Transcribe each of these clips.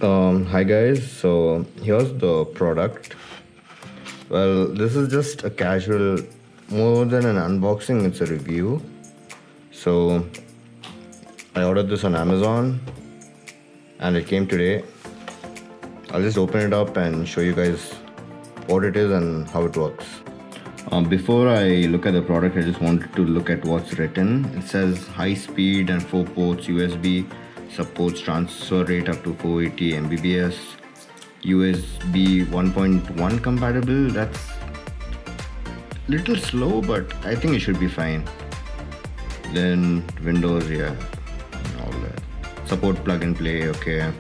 Hi guys, so here's the product. Well, this is just a casual, more than an unboxing, it's a review. So I ordered this on Amazon and it came today. I'll just open it up and show you guys what it is and how it works. Before I look at the product, I just wanted to look at what's written. It says high speed and 4 ports USB, supports transfer rate up to 480 Mbps, USB 1.1 compatible. That's little slow, but I think it should be fine. Then Windows, yeah, all that. Support plug and play, okay.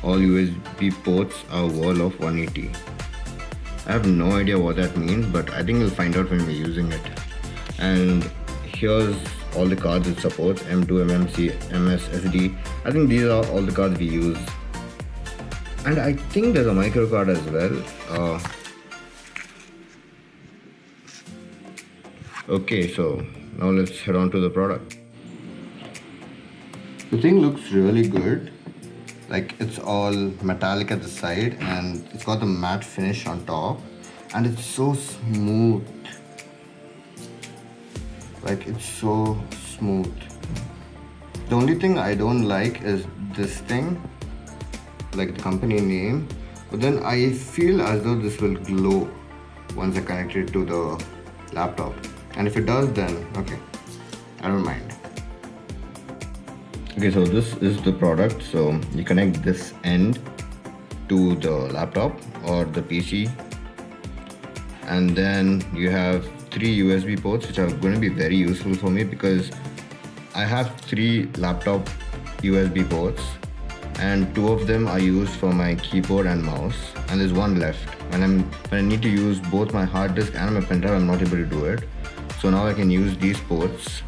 All USB ports are wall of 180. I have no idea what that means, but I think we'll find out when we're using it. And here's all the cards it supports: M2, MMC, MS, SD. I think these are all the cards we use. And I think there's a micro card as well. Okay, so now let's head on to the product. The thing looks really good. Like, it's all metallic at the side and it's got the matte finish on top, and it's so smooth. Like, it's so smooth. The only thing I don't like is this thing, like the company name, but then I feel as though this will glow once I connect it to the laptop, and if it does, then okay, I don't mind. Okay, so this is the product. So you connect this end to the laptop or the PC, and then you have 3 USB ports, which are going to be very useful for me because I have 3 laptop USB ports and 2 of them are used for my keyboard and mouse, and there's one left. When I need to use both my hard disk and my pen drive, I'm not able to do it. So now I can use these ports,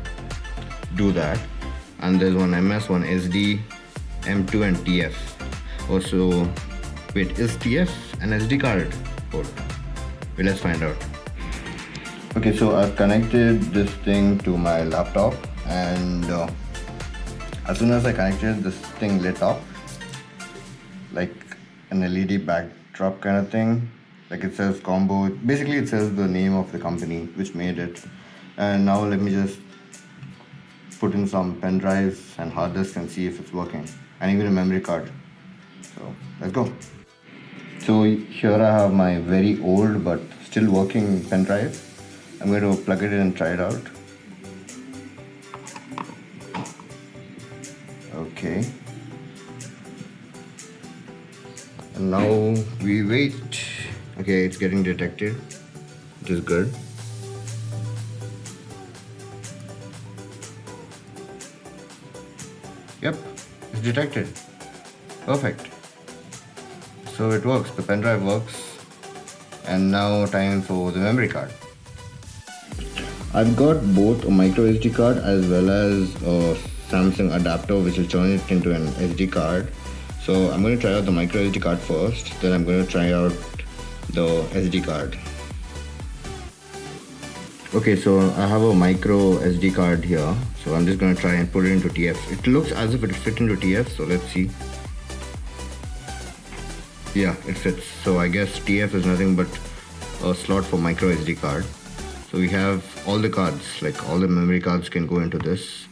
do that. And there's one MS, one SD, M2 and TF. Also, wait, is TF an SD card port? Wait, let's find out. Okay, so I've connected this thing to my laptop, and as soon as I connected, this thing lit up like an LED backdrop kind of thing. Like, it says combo. Basically, it says the name of the company which made it. And now let me just put in some pen drives and hard disk and see if it's working, and even a memory card. So let's go. So here I have my very old but still working pen drive. I'm going to plug it in and try it out. Okay. And now we wait. Okay, it's getting detected, which is good. Yep, it's detected. Perfect. So it works, the pen drive works. And now time for the memory card. I've got both a micro SD card as well as a Samsung adapter which will turn it into an SD card. So I'm going to try out the micro SD card first, then I'm going to try out the SD card. Okay, so I have a micro SD card here, so I'm just going to try and put it into TF. It looks as if it fit into TF, so let's see. Yeah, it fits. So I guess TF is nothing but a slot for micro SD card. So we have all the cards, like all the memory cards can go into this,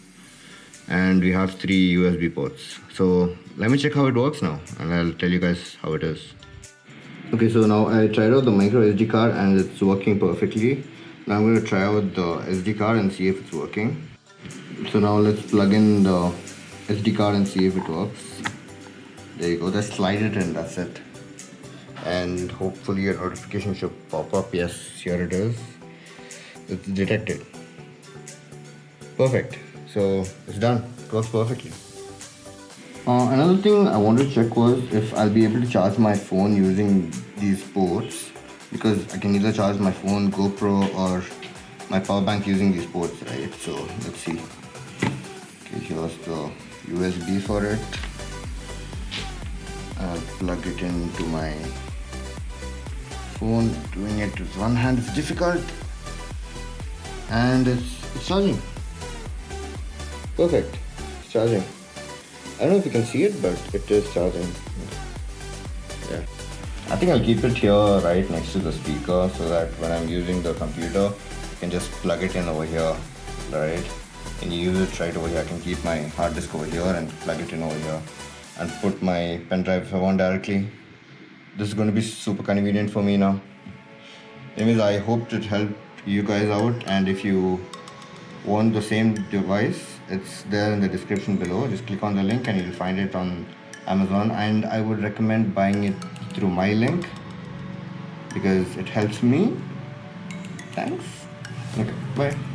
and we have 3 USB ports. So let me check how it works now, and I'll tell you guys how it is. Okay, so now I tried out the micro SD card and it's working perfectly. Now I'm going to try out the SD card and see if it's working. So now let's plug in the SD card and see if it works. There you go, just slide it in, that's it. And hopefully a notification should pop up. Yes, here it is. It's detected. Perfect. So it's done. It works perfectly. Another thing I wanted to check was if I'll be able to charge my phone using these ports, because I can either charge my phone, GoPro, or my power bank using these ports, right? So let's see. Okay, here's the USB for it. I'll plug it into my phone. Doing it with one hand is difficult, and it's charging. Perfect. It's charging. don't know if you can see it, but it is charging. Yeah. I think I'll keep it here right next to the speaker so that when I'm using the computer, I can just plug it in over here, right? And use it right over here. I can keep my hard disk over here and plug it in over here and put my pen drive if I want directly. This is going to be super convenient for me now. Anyways, I hope it helped you guys out, and if you want the same device, it's there in the description below. Just click on the link and you'll find it on Amazon, and I would recommend buying it through my link because it helps me. Thanks. Okay, bye.